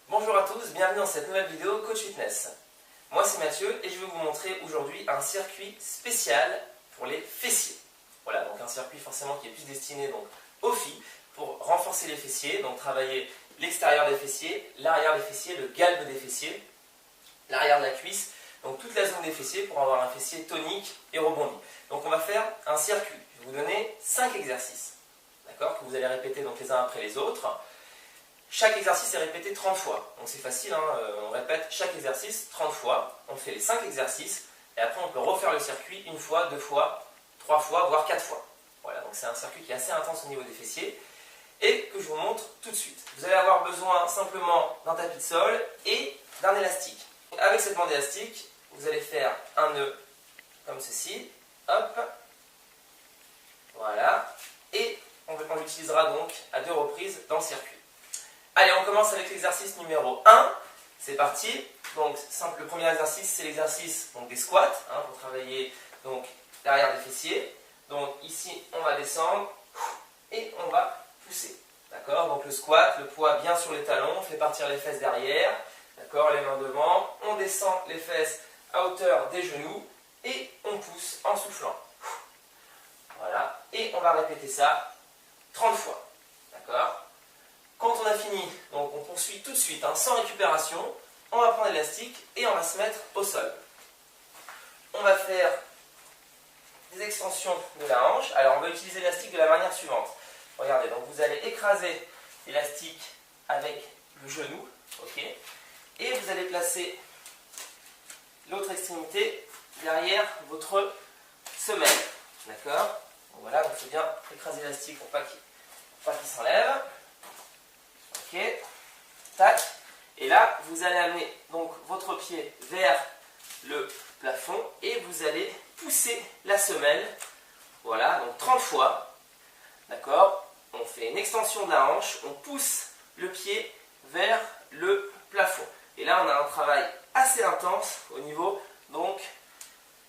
Bonjour à tous, bienvenue dans cette nouvelle vidéo Coach Fitness. Moi c'est Mathieu et je vais vous montrer aujourd'hui un circuit spécial pour les fessiers. Voilà, donc un circuit forcément qui est plus destiné donc aux filles pour renforcer les fessiers, donc travailler l'extérieur des fessiers, l'arrière des fessiers, le galbe des fessiers, l'arrière de la cuisse, donc toute la zone des fessiers pour avoir un fessier tonique et rebondi. Donc on va faire un circuit. Je vais vous donner 5 exercices, d'accord, que vous allez répéter donc les uns après les autres. Chaque exercice est répété 30 fois, donc c'est facile, hein, on répète chaque exercice 30 fois, on fait les 5 exercices, et après on peut refaire le circuit une fois, deux fois, 3 fois, voire 4 fois. Voilà, donc c'est un circuit qui est assez intense au niveau des fessiers, et que je vous montre tout de suite. Vous allez avoir besoin simplement d'un tapis de sol et d'un élastique. Avec cette bande élastique, vous allez faire un nœud comme ceci, hop, voilà, et on l'utilisera donc à 2 reprises dans le circuit. Allez, on commence avec l'exercice numéro 1. C'est parti. Donc, le premier exercice, c'est l'exercice des squats, hein, pour travailler l'arrière des fessiers. Donc, ici, on va descendre et on va pousser. D'accord? Donc, le squat, le poids bien sur les talons, on fait partir les fesses derrière. D'accord? Les mains devant. On descend les fesses à hauteur des genoux et on pousse en soufflant. Voilà. Et on va répéter ça 30 fois. D'accord? Quand on a fini, donc on poursuit tout de suite, hein, sans récupération, on va prendre l'élastique et on va se mettre au sol. On va faire des extensions de la hanche. Alors on va utiliser l'élastique de la manière suivante. Regardez, donc vous allez écraser l'élastique avec le genou, ok, et vous allez placer l'autre extrémité derrière votre semelle. D'accord? Voilà, donc c'est bien écraser l'élastique pour pas qu'il s'enlève. Ok, tac, et là vous allez amener donc votre pied vers le plafond et vous allez pousser la semelle, voilà, donc 30 fois, d'accord, on fait une extension de la hanche, on pousse le pied vers le plafond, et là on a un travail assez intense au niveau donc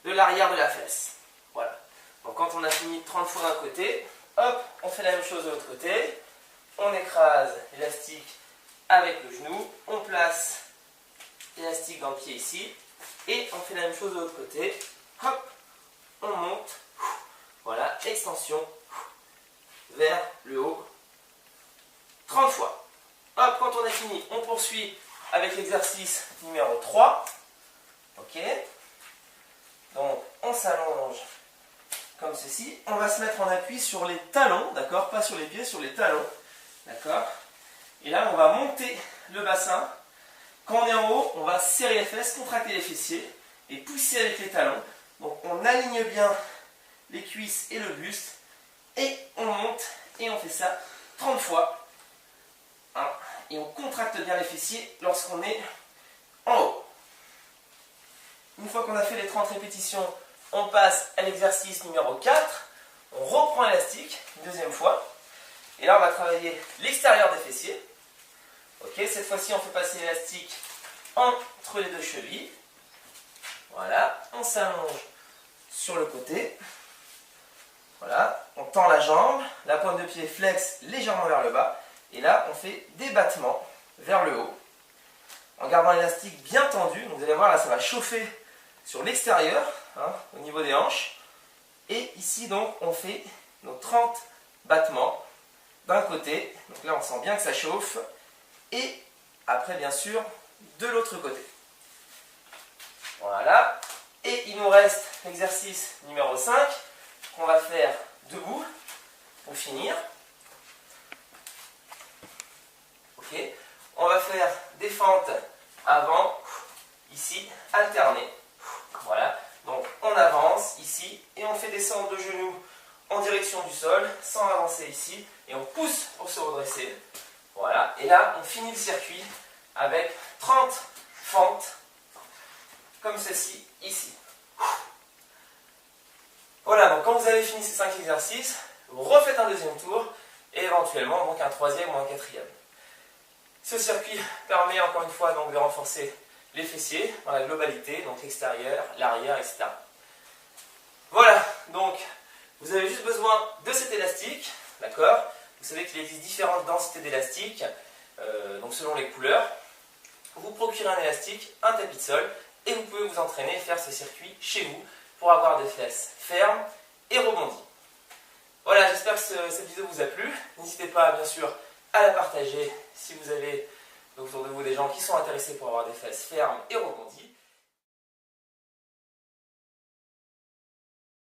de l'arrière de la fesse, voilà, donc quand on a fini 30 fois d'un côté, hop, on fait la même chose de l'autre côté. On écrase l'élastique avec le genou, on place l'élastique dans le pied ici, et on fait la même chose de l'autre côté. Hop, on monte, voilà, extension vers le haut, 30 fois. Hop, quand on a fini, on poursuit avec l'exercice numéro 3. Ok, donc on s'allonge comme ceci. On va se mettre en appui sur les talons, d'accord, pas sur les pieds, sur les talons. D'accord? Et là, on va monter le bassin. Quand on est en haut, on va serrer les fesses, contracter les fessiers et pousser avec les talons. Donc, on aligne bien les cuisses et le buste. Et on monte et on fait ça 30 fois. Hein, et on contracte bien les fessiers lorsqu'on est en haut. Une fois qu'on a fait les 30 répétitions, on passe à l'exercice numéro 4. On reprend l'élastique une deuxième fois. Et là, on va travailler l'extérieur des fessiers. Ok, cette fois-ci, on fait passer l'élastique entre les deux chevilles. Voilà, on s'allonge sur le côté. Voilà, on tend la jambe, la pointe de pied flexe légèrement vers le bas. Et là, on fait des battements vers le haut. En gardant l'élastique bien tendu. Donc vous allez voir, là, ça va chauffer sur l'extérieur, hein, au niveau des hanches. Et ici, donc, on fait nos 30 battements d'un côté, donc là on sent bien que ça chauffe, et après bien sûr de l'autre côté. Voilà, et il nous reste l'exercice numéro 5 qu'on va faire debout pour finir. Ok, on va faire des fentes avant, ici, alternées. Voilà, donc on avance ici et on fait descendre le genou en direction du sol, sans avancer ici, et on pousse pour se redresser. Voilà, et là, on finit le circuit avec 30 fentes, comme ceci, ici. Voilà, donc quand vous avez fini ces 5 exercices, vous refaites un deuxième tour, et éventuellement donc un troisième ou un quatrième. Ce circuit permet encore une fois donc de renforcer les fessiers dans la globalité, donc l'extérieur, l'arrière, etc. Voilà, donc vous avez juste besoin de cet élastique, d'accord? Vous savez qu'il existe différentes densités d'élastiques, donc selon les couleurs. vous procurez un élastique, un tapis de sol, et vous pouvez vous entraîner et faire ce circuit chez vous pour avoir des fesses fermes et rebondies. Voilà, j'espère que cette vidéo vous a plu. N'hésitez pas, bien sûr, à la partager si vous avez autour de vous des gens qui sont intéressés pour avoir des fesses fermes et rebondies.